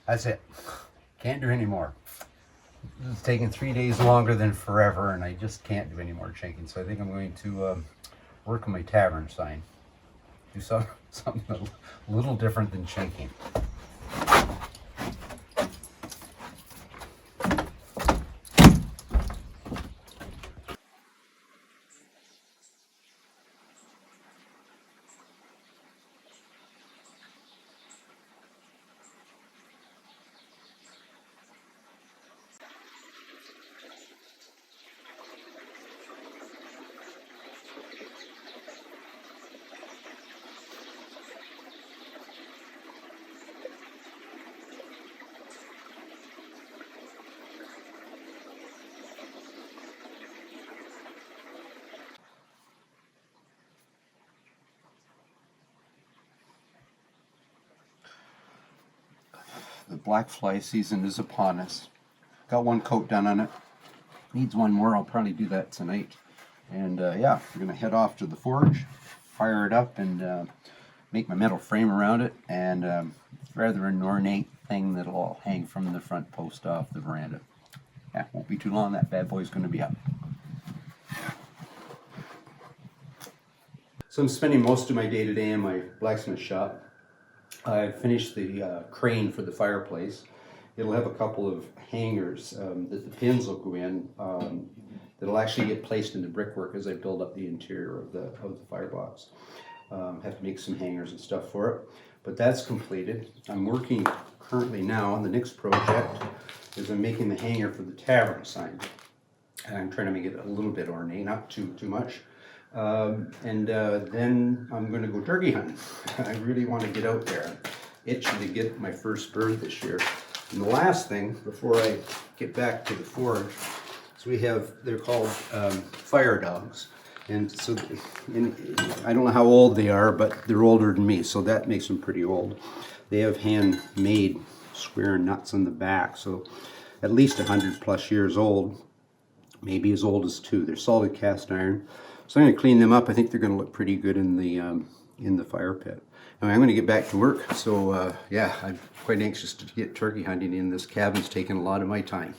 That's it. Can't do any more. It's taken 3 days longer than forever, and I just can't do any more chinking. So I think I'm going to work on my tavern sign. Do something a little different than chinking. The black fly season is upon us. Got one coat done on it. Needs one more. I'll probably do that tonight. And yeah, we're going to head off to the forge, fire it up, and make my metal frame around it. And it's rather an ornate thing that'll all hang from the front post off the veranda. Yeah, won't be too long. That bad boy's going to be up. So I'm spending most of my day today in my blacksmith shop. I finished the crane for the fireplace. It'll have a couple of hangers that the pins will go in that'll actually get placed into brickwork as I build up the interior of the firebox. Have to make some hangers and stuff for it, but that's completed. I'm working currently now on the next project is I'm making the hanger for the tavern sign. And I'm trying to make it a little bit ornate, not too much. Then I'm going to go turkey hunting. I really want to get out there. I'm itching to get my first bird this year. And the last thing, before I get back to the forge, is they're called fire dogs. And so, I don't know how old they are, but they're older than me, so that makes them pretty old. They have handmade square nuts on the back, so at least 100+ years old, maybe as old as 2. They're solid cast iron. So I'm going to clean them up. I think they're going to look pretty good in the fire pit. Now I'm going to get back to work. So yeah, I'm quite anxious to get turkey hunting in. This cabin's taking a lot of my time.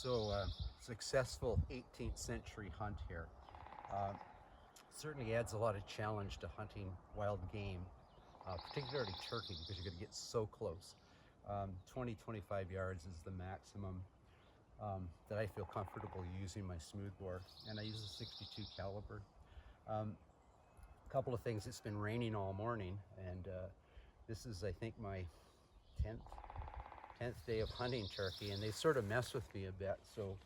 So successful 18th century hunt here. Uh, Certainly adds a lot of challenge to hunting wild game, particularly turkey, because you're going to get so close. 20-25 yards is the maximum that I feel comfortable using my smoothbore, and I use a 62 caliber. A couple of things, it's been raining all morning, and this is, I think, my 10th day of hunting turkey, and they sort of mess with me a bit. So,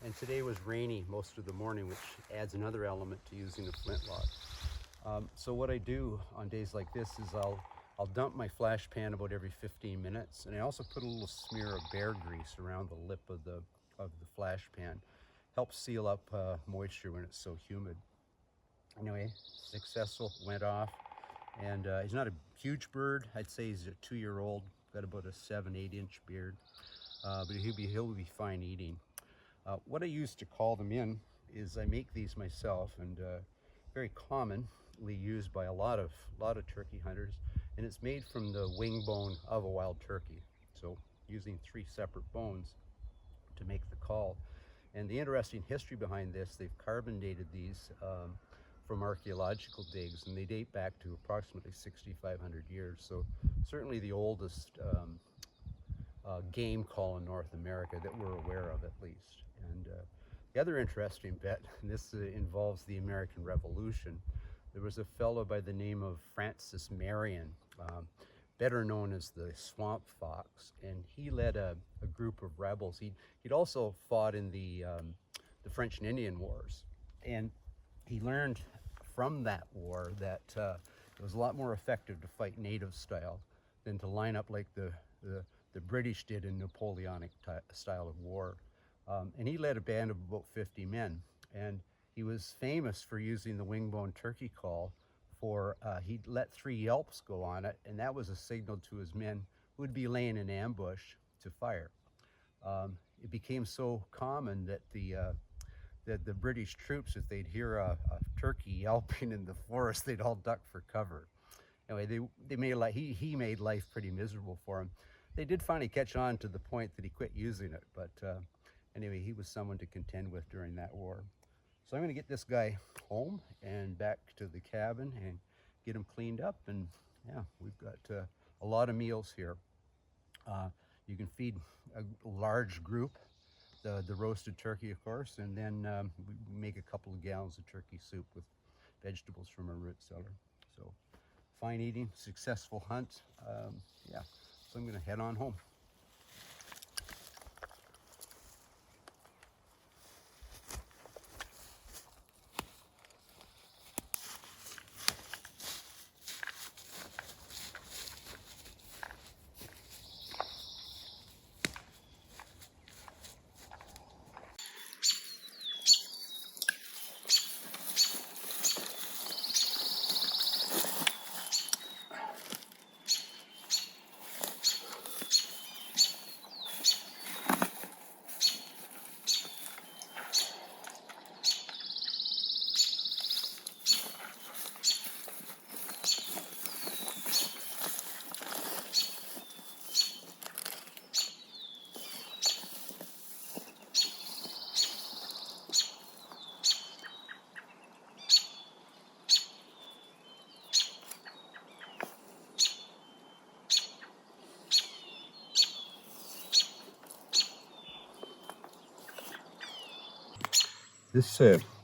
and today was rainy most of the morning, which adds another element to using a flintlock. So what I do on days like this is I'll dump my flash pan about every 15 minutes, and I also put a little smear of bear grease around the lip of the flash pan. Helps seal up moisture when it's so humid. Anyway, successful, went off, and he's not a huge bird. I'd say he's a 2-year-old, got about a 7-8 inch beard, but he'll be fine eating. What I use to call them in is I make these myself, and very commonly used by a lot of turkey hunters, and it's made from the wing bone of a wild turkey. So using 3 separate bones to make the call. And the interesting history behind this, they've carbon dated these from archaeological digs, and they date back to approximately 6,500 years. So certainly the oldest game call in North America that we're aware of, at least. And the other interesting bit, and this involves the American Revolution, there was a fellow by the name of Francis Marion, better known as the Swamp Fox, and he led a group of rebels. He'd also fought in the French and Indian Wars, and he learned from that war that it was a lot more effective to fight native style than to line up like the British did in Napoleonic style of war. And he led a band of about 50 men, and he was famous for using the wingbone turkey call for, he'd let 3 yelps go on it, and that was a signal to his men who would be laying in ambush to fire. It became so common that the British troops, if they'd hear a turkey yelping in the forest, they'd all duck for cover. Anyway, he made life pretty miserable for him. They did finally catch on to the point that he quit using it, but anyway, he was someone to contend with during that war. So I'm going to get this guy home and back to the cabin and get him cleaned up, and yeah, we've got a lot of meals here. You can feed a large group, the roasted turkey, of course, and then we make a couple of gallons of turkey soup with vegetables from our root cellar. So fine eating, successful hunt. Yeah, so I'm going to head on home.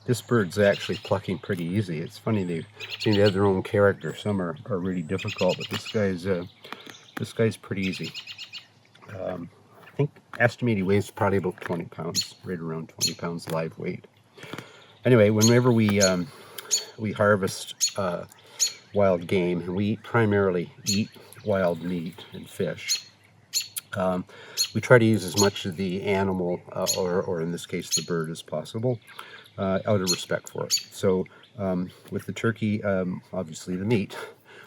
This bird's actually plucking pretty easy. It's funny, they seem to have their own character. Some are really difficult, but this guy's pretty easy. I think estimated he weighs probably about 20 pounds, right around 20 pounds live weight. Anyway, whenever we harvest wild game, and we primarily eat wild meat and fish, we try to use as much of the animal, or in this case the bird, as possible, out of respect for it. So with the turkey, obviously the meat,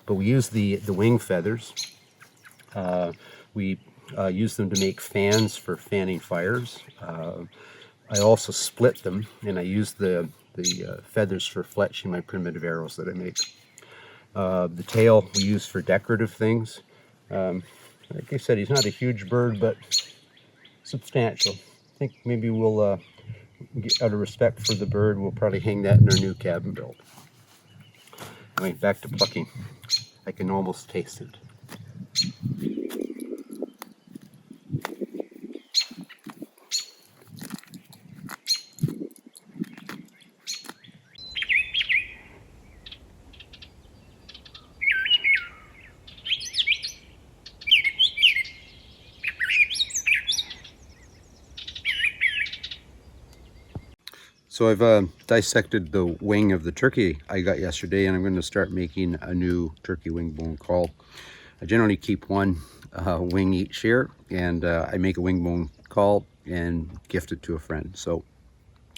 but we use the wing feathers. We use them to make fans for fanning fires. I also split them, and I use the feathers for fletching my primitive arrows that I make. The tail we use for decorative things. Like I said, he's not a huge bird, but substantial. I think maybe we'll, out of respect for the bird, we'll probably hang that in our new cabin build. Anyway, back to plucking. I can almost taste it. So I've dissected the wing of the turkey I got yesterday, and I'm going to start making a new turkey wing bone caul. I generally keep one wing each year, and I make a wing bone caul and gift it to a friend. So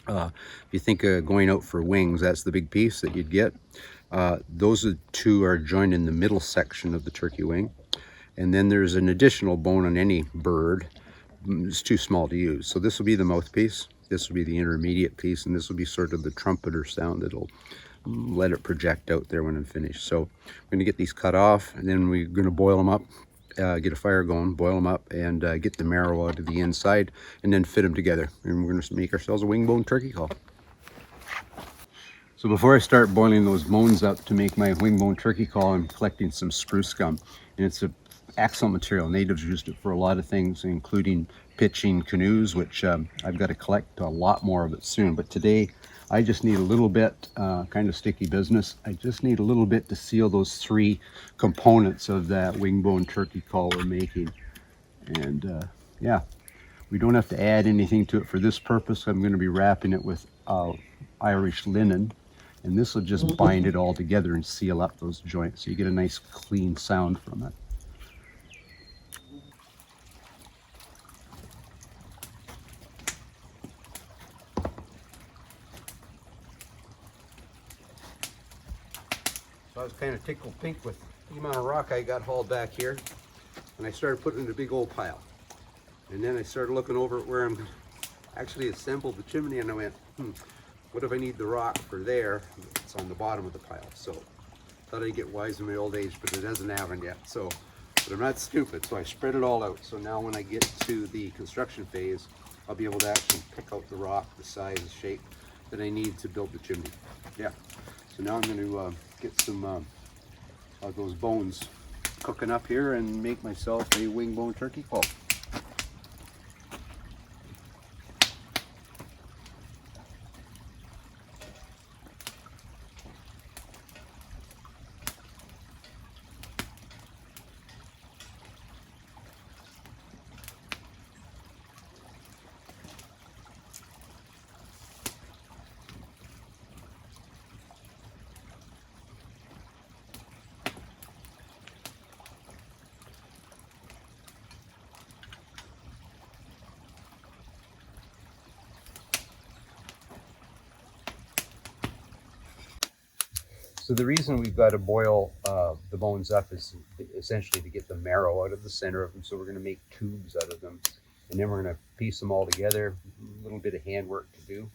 if you think of going out for wings, that's the big piece that you'd get. Those two are joined in the middle section of the turkey wing, and then there's an additional bone on any bird. It's too small to use. So this will be the mouthpiece, this will be the intermediate piece, and this will be sort of the trumpeter sound that'll let it project out there when I'm finished. So I'm going to get these cut off, and then we're going to boil them up, get a fire going, boil them up, and get the marrow out of the inside, and then fit them together. And we're going to make ourselves a wing bone turkey caul. So before I start boiling those bones up to make my wing bone turkey caul, I'm collecting some spruce gum, and it's a excellent material. Natives used it for a lot of things, including pitching canoes, which I've got to collect a lot more of it soon. But today I just need a little bit, kind of sticky business. I just need a little bit to seal those three components of that wing bone turkey caul we're making. And yeah, we don't have to add anything to it for this purpose. I'm going to be wrapping it with Irish linen, and this will just bind it all together and seal up those joints, so you get a nice clean sound from it. So I was kind of tickled pink with the amount of rock I got hauled back here, and I started putting it in a big old pile. And then I started looking over at where I'm going to actually assemble the chimney, and I went, what if I need the rock for there? It's on the bottom of the pile. So thought I'd get wise in my old age, but it hasn't happened yet. So, but I'm not stupid, so I spread it all out. So now when I get to the construction phase, I'll be able to actually pick out the rock, the size, the shape that I need to build the chimney. Yeah. So now I'm going to get some of those bones cooking up here and make myself a wing bone turkey caul. So the reason we've got to boil the bones up is essentially to get the marrow out of the center of them. So we're going to make tubes out of them, and then we're going to piece them all together. A little bit of handwork to do.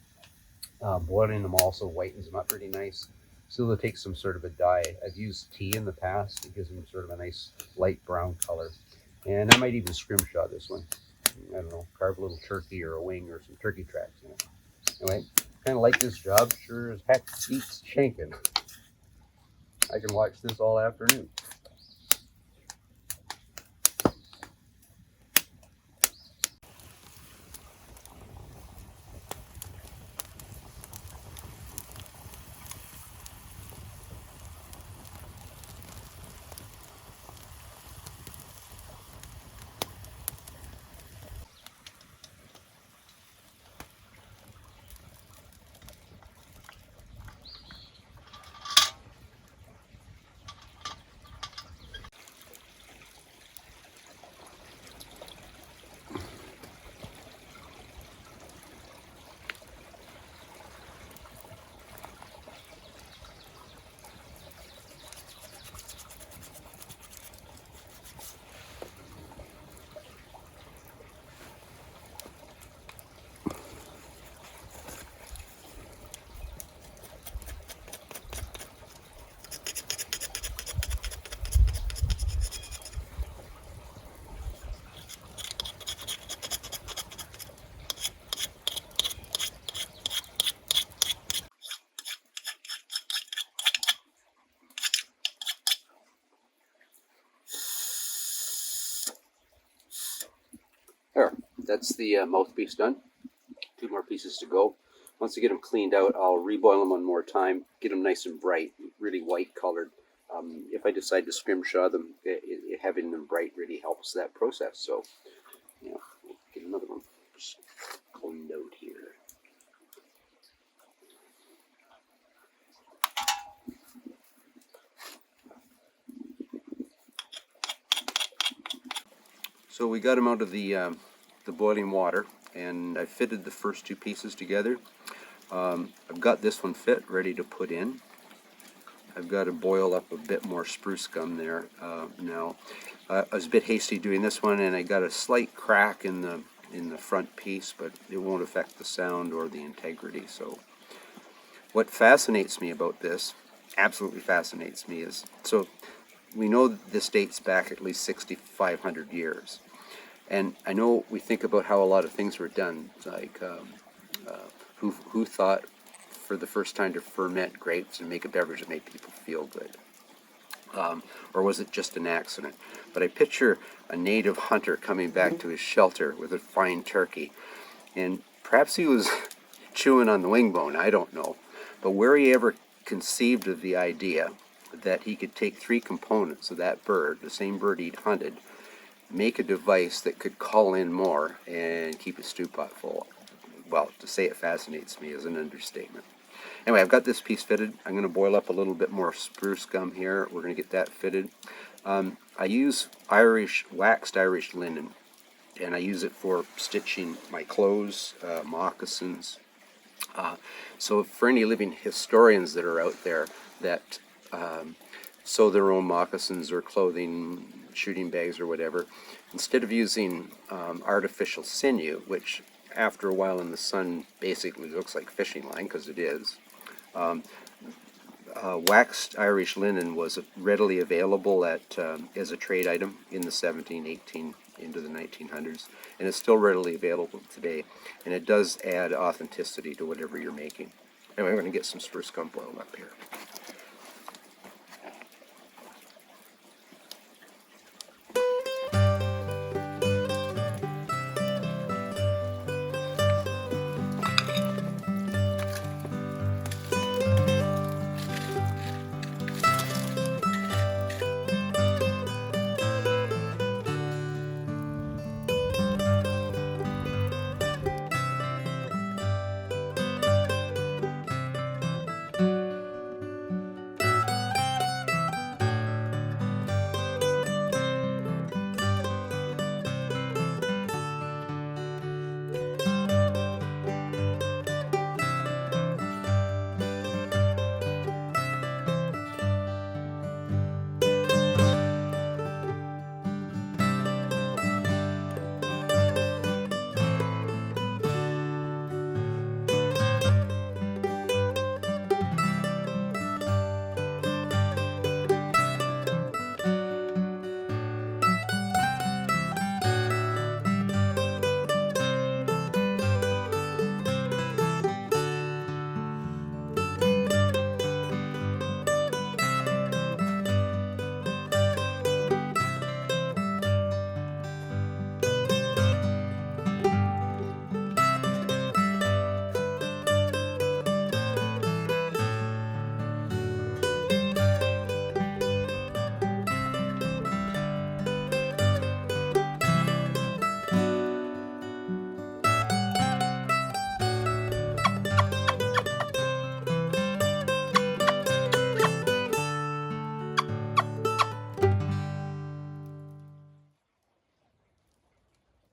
Boiling them also whitens them up really nice. So they'll take some sort of a dye. I've used tea in the past. It gives them sort of a nice light brown color. And I might even scrimshaw this one. I don't know, carve a little turkey or a wing or some turkey tracks in it. Anyway, kind of like this job. Sure as heck beats shanking. I can watch this all afternoon. that's the mouthpiece done. 2 more pieces to go. Once I get them cleaned out, I'll reboil them one more time, get them nice and bright, really white colored. If I decide to scrimshaw them, having them bright really helps that process. So, you know, we'll get another one just cleaned out here. So we got them out of the boiling water, and I fitted the first 2 pieces together. I've got this one fit, ready to put in. I've got to boil up a bit more spruce gum there now. I was a bit hasty doing this one, and I got a slight crack in the front piece, but it won't affect the sound or the integrity. So what fascinates me about this, absolutely fascinates me, is so we know that this dates back at least 6,500 years. And I know we think about how a lot of things were done, like who thought for the first time to ferment grapes and make a beverage that made people feel good? Or was it just an accident? But I picture a native hunter coming back to his shelter with a fine turkey, and perhaps he was chewing on the wing bone, I don't know. But where he ever conceived of the idea that he could take 3 components of that bird, the same bird he'd hunted, make a device that could call in more and keep a stew pot full. Well, to say it fascinates me is an understatement. Anyway, I've got this piece fitted. I'm going to boil up a little bit more spruce gum here. We're going to get that fitted. I use waxed Irish linen, and I use it for stitching my clothes, moccasins. So for any living historians that are out there that sew their own moccasins or clothing, shooting bags or whatever, instead of using artificial sinew, which after a while in the sun basically looks like fishing line, because it is, waxed Irish linen was readily available as a trade item in the 17, 18, into the 1900s, and it's still readily available today, and it does add authenticity to whatever you're making. Anyway, I'm going to get some spruce gum boiled up here.